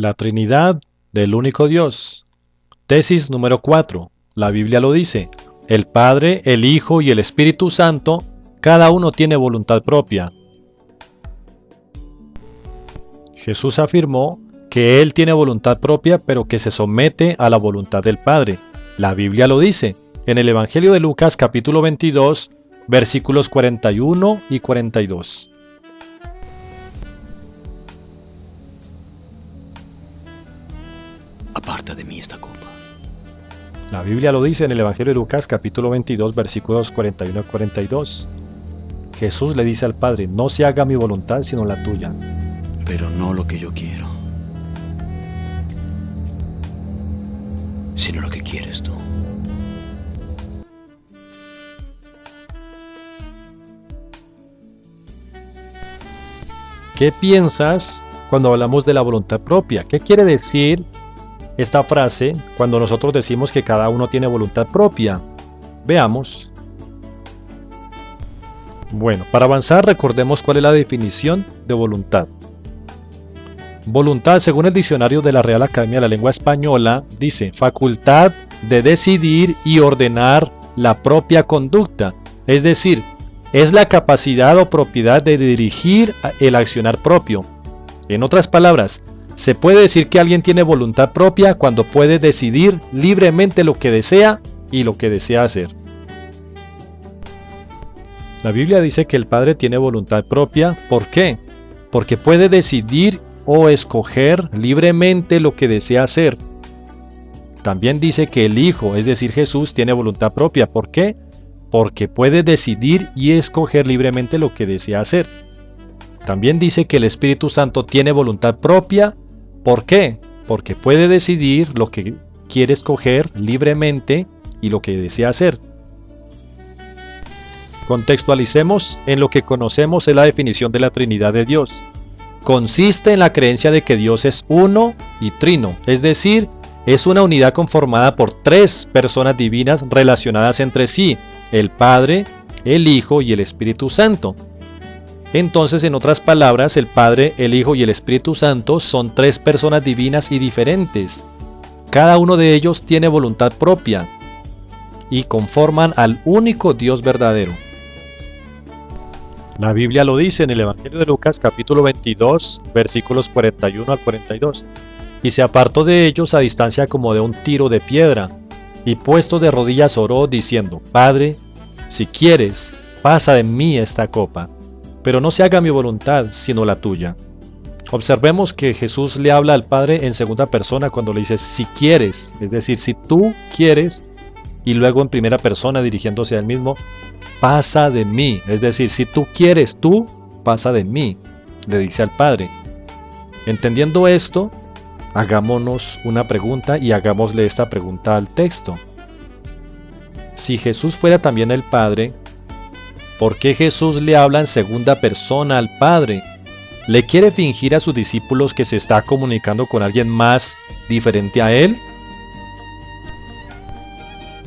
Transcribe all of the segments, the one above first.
La Trinidad del único Dios. Tesis número 4. La Biblia lo dice. El Padre, el Hijo y el Espíritu Santo, cada uno tiene voluntad propia. Jesús afirmó que Él tiene voluntad propia, pero que se somete a la voluntad del Padre. La Biblia lo dice. En el Evangelio de Lucas, capítulo 22, versículos 41 y 42. Aparta de mí esta copa. La Biblia lo dice en el Evangelio de Lucas, capítulo 22, versículos 41 y 42. Jesús le dice al Padre, no se haga mi voluntad sino la tuya. Pero no lo que yo quiero, sino lo que quieres tú. ¿Qué piensas cuando hablamos de la voluntad propia? ¿Qué quiere decir esta frase cuando nosotros decimos que cada uno tiene voluntad propia? Veamos. Bueno, para avanzar recordemos cuál es la definición de voluntad. Voluntad, según el diccionario de la Real Academia de la Lengua Española, dice facultad de decidir y ordenar la propia conducta, es decir, es la capacidad o propiedad de dirigir el accionar propio. En otras palabras, se puede decir que alguien tiene voluntad propia cuando puede decidir libremente lo que desea y lo que desea hacer. La Biblia dice que el Padre tiene voluntad propia. ¿Por qué? Porque puede decidir o escoger libremente lo que desea hacer. También dice que el Hijo, es decir, Jesús, tiene voluntad propia. ¿Por qué? Porque puede decidir y escoger libremente lo que desea hacer. También dice que el Espíritu Santo tiene voluntad propia. ¿Por qué? Porque puede decidir lo que quiere escoger libremente y lo que desea hacer. Contextualicemos en lo que conocemos es la definición de la Trinidad de Dios. Consiste en la creencia de que Dios es uno y trino, es decir, es una unidad conformada por tres personas divinas relacionadas entre sí, el Padre, el Hijo y el Espíritu Santo. Entonces, en otras palabras, el Padre, el Hijo y el Espíritu Santo son tres personas divinas y diferentes. Cada uno de ellos tiene voluntad propia y conforman al único Dios verdadero. La Biblia lo dice en el Evangelio de Lucas, capítulo 22, versículos 41 al 42. Y se apartó de ellos a distancia como de un tiro de piedra, y puesto de rodillas oró, diciendo, Padre, si quieres, pasa de mí esta copa, pero no se haga mi voluntad, sino la tuya. Observemos que Jesús le habla al Padre en segunda persona cuando le dice, si quieres, es decir, si tú quieres, y luego en primera persona dirigiéndose a él mismo, pasa de mí, es decir, si tú quieres, tú, pasa de mí, le dice al Padre. Entendiendo esto, hagámonos una pregunta y hagámosle esta pregunta al texto. Si Jesús fuera también el Padre, ¿por qué Jesús le habla en segunda persona al Padre? ¿Le quiere fingir a sus discípulos que se está comunicando con alguien más diferente a él?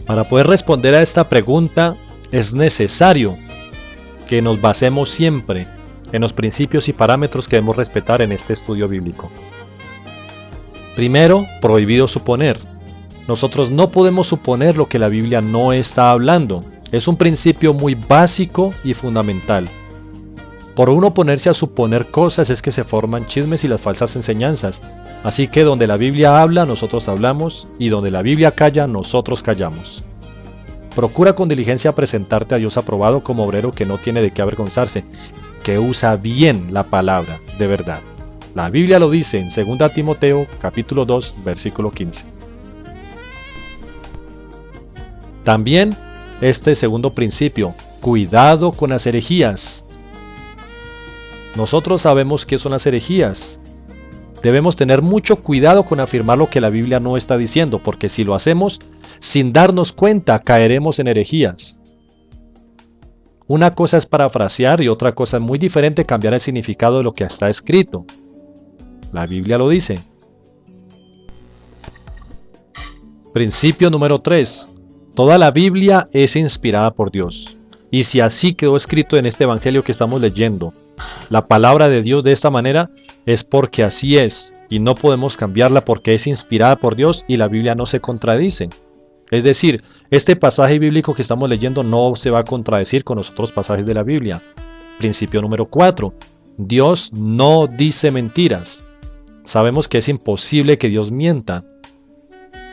Para poder responder a esta pregunta, es necesario que nos basemos siempre en los principios y parámetros que debemos respetar en este estudio bíblico. Primero, prohibido suponer. Nosotros no podemos suponer lo que la Biblia no está hablando. Es un principio muy básico y fundamental. Por uno ponerse a suponer cosas es que se forman chismes y las falsas enseñanzas. Así que donde la Biblia habla, nosotros hablamos, y donde la Biblia calla, nosotros callamos. Procura con diligencia presentarte a Dios aprobado como obrero que no tiene de qué avergonzarse, que usa bien la palabra de verdad. La Biblia lo dice en 2 Timoteo capítulo 2 versículo 15. También este segundo principio, cuidado con las herejías. Nosotros sabemos qué son las herejías. Debemos tener mucho cuidado con afirmar lo que la Biblia no está diciendo, porque si lo hacemos sin darnos cuenta, caeremos en herejías. Una cosa es parafrasear y otra cosa es muy diferente cambiar el significado de lo que está escrito. La Biblia lo dice. Principio número 3. Toda la Biblia es inspirada por Dios. Y si así quedó escrito en este evangelio que estamos leyendo, la palabra de Dios de esta manera, es porque así es. y no podemos cambiarla porque es inspirada por Dios y la Biblia no se contradice. Es decir, este pasaje bíblico que estamos leyendo no se va a contradecir con los otros pasajes de la Biblia. Principio número 4. Dios no dice mentiras. Sabemos que es imposible que Dios mienta.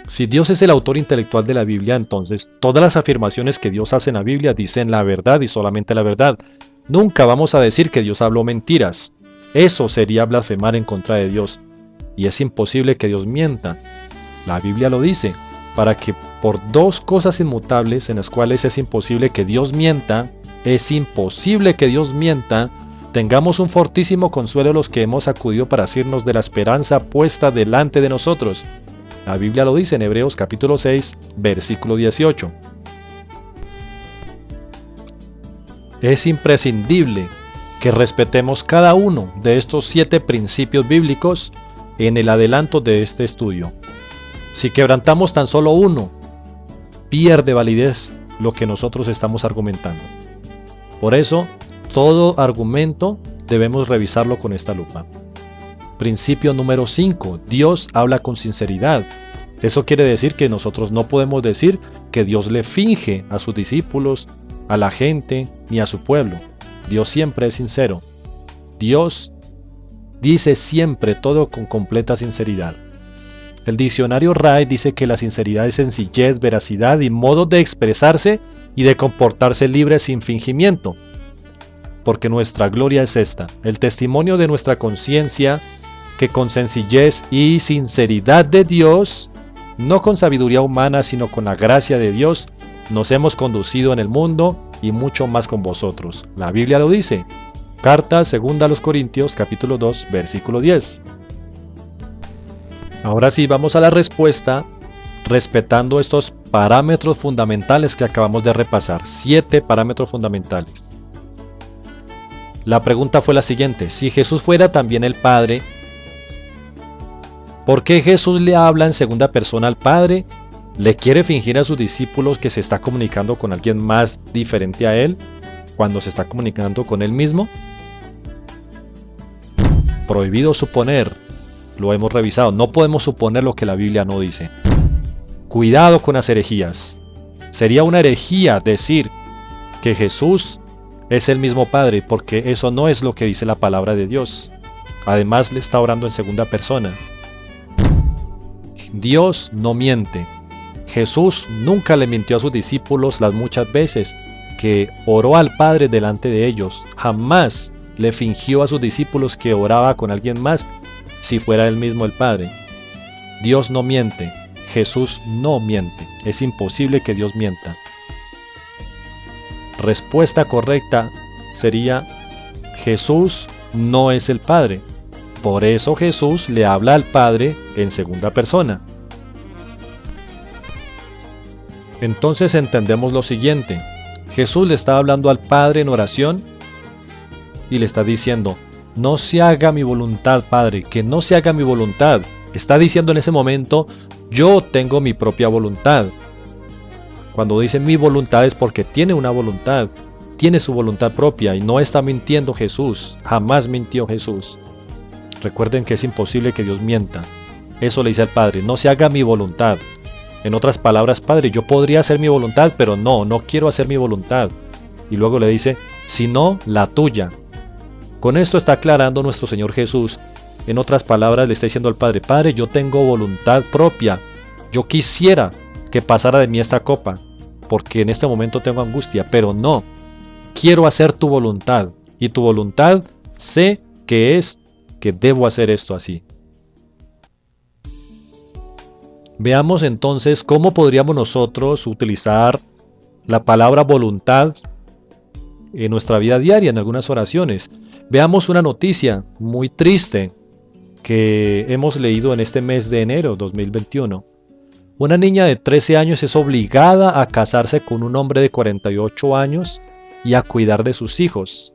Si Dios es el autor intelectual de la Biblia, entonces todas las afirmaciones que Dios hace en la Biblia dicen la verdad y solamente la verdad. Nunca vamos a decir que Dios habló mentiras. Eso sería blasfemar en contra de Dios. Y es imposible que Dios mienta. La Biblia lo dice, para que por dos cosas inmutables en las cuales es imposible que Dios mienta, tengamos un fortísimo consuelo los que hemos acudido para asirnos de la esperanza puesta delante de nosotros. La Biblia lo dice en Hebreos capítulo 6, versículo 18. Es imprescindible que respetemos cada uno de estos 7 principios bíblicos en el adelanto de este estudio. Si quebrantamos tan solo uno, pierde validez lo que nosotros estamos argumentando. Por eso, todo argumento debemos revisarlo con esta lupa. Principio número 5. Dios habla con sinceridad. Eso quiere decir que nosotros no podemos decir que Dios le finge a sus discípulos, a la gente, ni a su pueblo. Dios siempre es sincero. Dios dice siempre todo con completa sinceridad. El diccionario RAE dice que la sinceridad es sencillez, veracidad y modo de expresarse y de comportarse libre sin fingimiento. Porque nuestra gloria es esta, el testimonio de nuestra conciencia, que con sencillez y sinceridad de Dios, no con sabiduría humana, sino con la gracia de Dios, nos hemos conducido en el mundo y mucho más con vosotros. La Biblia lo dice. Carta segunda a los Corintios, capítulo 2, versículo 10. Ahora sí, vamos a la respuesta, respetando estos parámetros fundamentales que acabamos de repasar. 7 parámetros fundamentales. La pregunta fue la siguiente: si Jesús fuera también el Padre, ¿por qué Jesús le habla en segunda persona al Padre? ¿Le quiere fingir a sus discípulos que se está comunicando con alguien más diferente a él cuando se está comunicando con él mismo? Prohibido suponer, lo hemos revisado, no podemos suponer lo que la Biblia no dice. Cuidado con las herejías. Sería una herejía decir que Jesús es el mismo Padre, porque eso no es lo que dice la palabra de Dios. Además, le está orando en segunda persona. Dios no miente. Jesús nunca le mintió a sus discípulos las muchas veces que oró al Padre delante de ellos. Jamás le fingió a sus discípulos que oraba con alguien más si fuera él mismo el Padre. Dios no miente. Jesús no miente. Es imposible que Dios mienta. Respuesta correcta sería: Jesús no es el Padre. Por eso Jesús le habla al Padre en segunda persona. Entonces entendemos lo siguiente. Jesús le está hablando al Padre en oración y le está diciendo: no se haga mi voluntad, Padre, que no se haga mi voluntad. Está diciendo en ese momento: yo tengo mi propia voluntad. Cuando dice mi voluntad es porque tiene una voluntad, tiene su voluntad propia y no está mintiendo Jesús. Jamás mintió Jesús. Recuerden que es imposible que Dios mienta. Eso le dice al Padre: no se haga mi voluntad. En otras palabras: Padre, yo podría hacer mi voluntad, pero no quiero hacer mi voluntad. Y luego le dice: sino la tuya. Con esto está aclarando nuestro Señor Jesús. En otras palabras, le está diciendo al Padre: Padre, yo tengo voluntad propia. Yo quisiera que pasara de mí esta copa, porque en este momento tengo angustia, pero no. Quiero hacer tu voluntad. Y tu voluntad sé que es que debo hacer esto así. Veamos entonces cómo podríamos nosotros utilizar la palabra voluntad en nuestra vida diaria, en algunas oraciones. Veamos una noticia muy triste que hemos leído en este mes de enero 2021. Una niña de 13 años es obligada a casarse con un hombre de 48 años y a cuidar de sus hijos.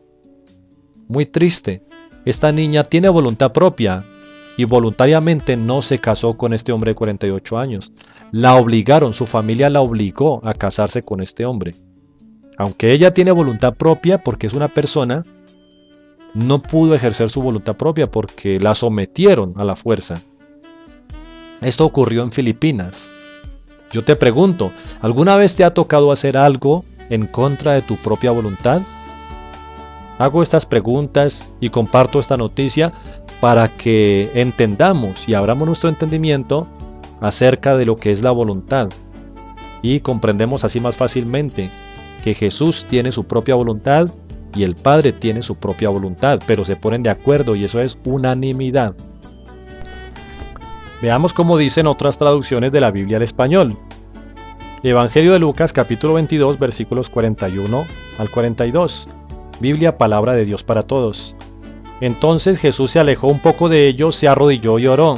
Muy triste. Esta niña tiene voluntad propia y voluntariamente no se casó con este hombre de 48 años. La obligaron, su familia la obligó a casarse con este hombre. Aunque ella tiene voluntad propia porque es una persona, no pudo ejercer su voluntad propia porque la sometieron a la fuerza. Esto ocurrió en Filipinas. Yo te pregunto, ¿alguna vez te ha tocado hacer algo en contra de tu propia voluntad? Hago estas preguntas y comparto esta noticia para que entendamos y abramos nuestro entendimiento acerca de lo que es la voluntad y comprendemos así más fácilmente que Jesús tiene su propia voluntad y el Padre tiene su propia voluntad, pero se ponen de acuerdo y eso es unanimidad. Veamos cómo dicen otras traducciones de la Biblia al español. Evangelio de Lucas capítulo 22 versículos 41 al 42. Biblia, palabra de Dios para todos. Entonces Jesús se alejó un poco de ellos, se arrodilló y oró.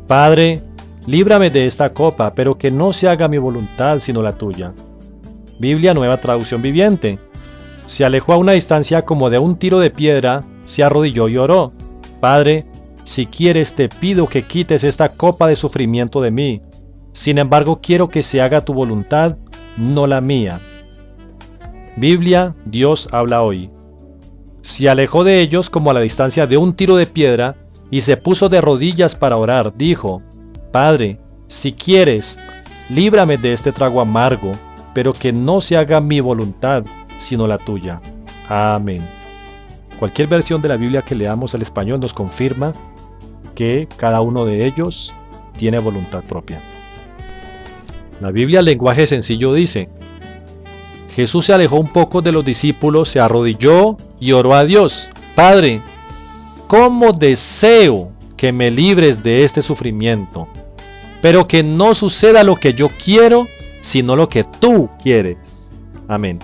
Padre, líbrame de esta copa, pero que no se haga mi voluntad sino la tuya. Biblia, nueva traducción viviente. Se alejó a una distancia como de un tiro de piedra, se arrodilló y oró. Padre, si quieres te pido que quites esta copa de sufrimiento de mí. Sin embargo, quiero que se haga tu voluntad, no la mía. Biblia, Dios habla hoy. Se alejó de ellos como a la distancia de un tiro de piedra y se puso de rodillas para orar. Dijo, Padre, si quieres, líbrame de este trago amargo, pero que no se haga mi voluntad, sino la tuya. Amén. Cualquier versión de la Biblia que leamos al español nos confirma que cada uno de ellos tiene voluntad propia. La Biblia en lenguaje sencillo dice, Jesús se alejó un poco de los discípulos, se arrodilló y oró a Dios. Padre, ¿cómo deseo que me libres de este sufrimiento? Pero que no suceda lo que yo quiero, sino lo que tú quieres. Amén.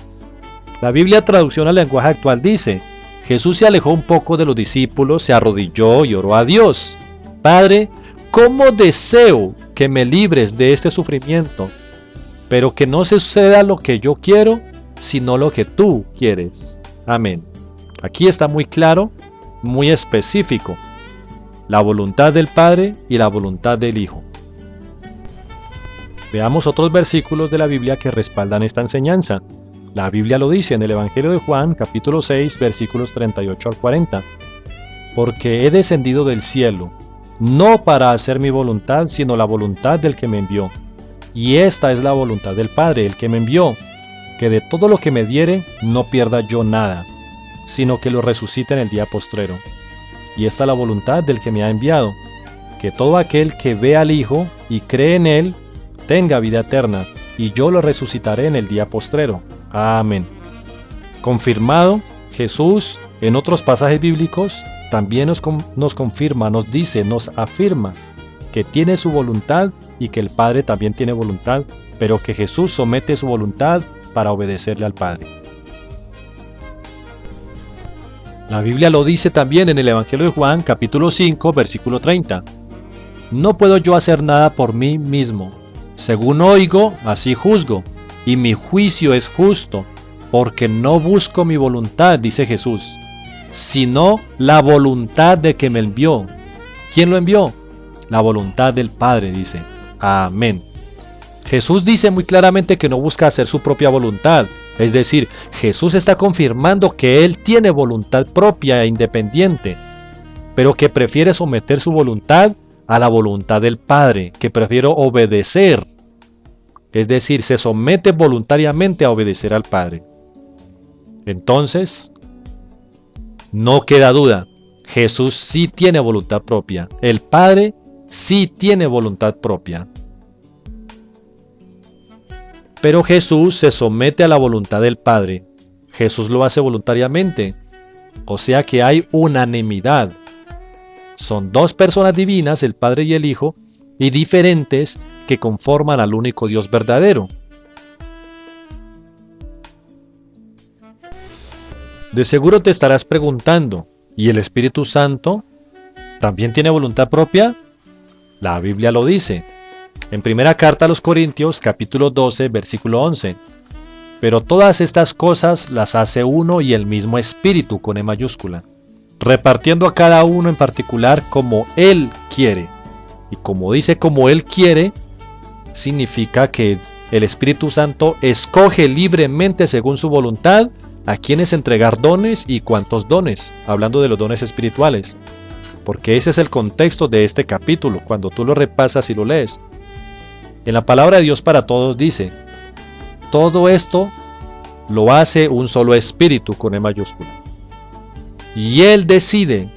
La Biblia traducción al lenguaje actual dice, Jesús se alejó un poco de los discípulos, se arrodilló y oró a Dios. Padre, ¿cómo deseo que me libres de este sufrimiento? Pero que no suceda lo que yo quiero, sino lo que tú quieres. Amén. Aquí está muy claro, muy específico, la voluntad del Padre y la voluntad del Hijo. Veamos otros versículos de la Biblia que respaldan esta enseñanza. La Biblia lo dice en el Evangelio de Juan, capítulo 6, versículos 38 al 40. Porque he descendido del cielo, no para hacer mi voluntad, sino la voluntad del que me envió. Y esta es la voluntad del Padre, el que me envió, que de todo lo que me diere no pierda yo nada, sino que lo resucite en el día postrero. Y esta es la voluntad del que me ha enviado, que todo aquel que ve al Hijo y cree en Él, tenga vida eterna, y yo lo resucitaré en el día postrero. Amén. Confirmado, Jesús, en otros pasajes bíblicos, también nos confirma, nos dice, nos afirma, que tiene su voluntad y que el Padre también tiene voluntad, pero que Jesús somete su voluntad para obedecerle al Padre. La Biblia lo dice también en el Evangelio de Juan, capítulo 5, versículo 30. No puedo yo hacer nada por mí mismo. Según oigo, así juzgo, y mi juicio es justo, porque no busco mi voluntad, dice Jesús, sino la voluntad de que me envió. ¿Quién lo envió? La voluntad del Padre, dice. Amén. Jesús dice muy claramente que no busca hacer su propia voluntad, es decir, Jesús está confirmando que Él tiene voluntad propia e independiente, pero que prefiere someter su voluntad a la voluntad del Padre, que prefiere obedecer, es decir, se somete voluntariamente a obedecer al Padre. Entonces, no queda duda, Jesús sí tiene voluntad propia, el Padre sí tiene voluntad propia. Pero Jesús se somete a la voluntad del Padre. Jesús lo hace voluntariamente. O sea que hay unanimidad. Son dos personas divinas, el Padre y el Hijo, y diferentes que conforman al único Dios verdadero. De seguro te estarás preguntando, ¿y el Espíritu Santo también tiene voluntad propia? La Biblia lo dice. En primera carta a los Corintios, capítulo 12, versículo 11. Pero todas estas cosas las hace uno y el mismo Espíritu, con E mayúscula, repartiendo a cada uno en particular como Él quiere. Y como dice como Él quiere, significa que el Espíritu Santo escoge libremente según su voluntad a quiénes entregar dones y cuántos dones, hablando de los dones espirituales. Porque ese es el contexto de este capítulo, cuando tú lo repasas y lo lees. En la palabra de Dios para todos dice, todo esto lo hace un solo espíritu con E mayúscula. Y Él decide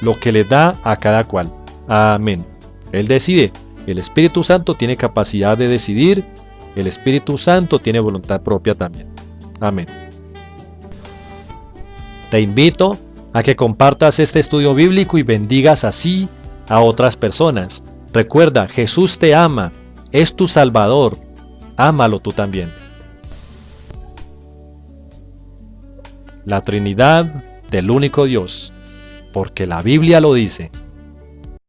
lo que le da a cada cual. Amén. Él decide. El Espíritu Santo tiene capacidad de decidir. El Espíritu Santo tiene voluntad propia también. Amén. Te invito a que compartas este estudio bíblico y bendigas así a otras personas. Recuerda, Jesús te ama, es tu Salvador. Ámalo tú también. La Trinidad del único Dios, porque la Biblia lo dice.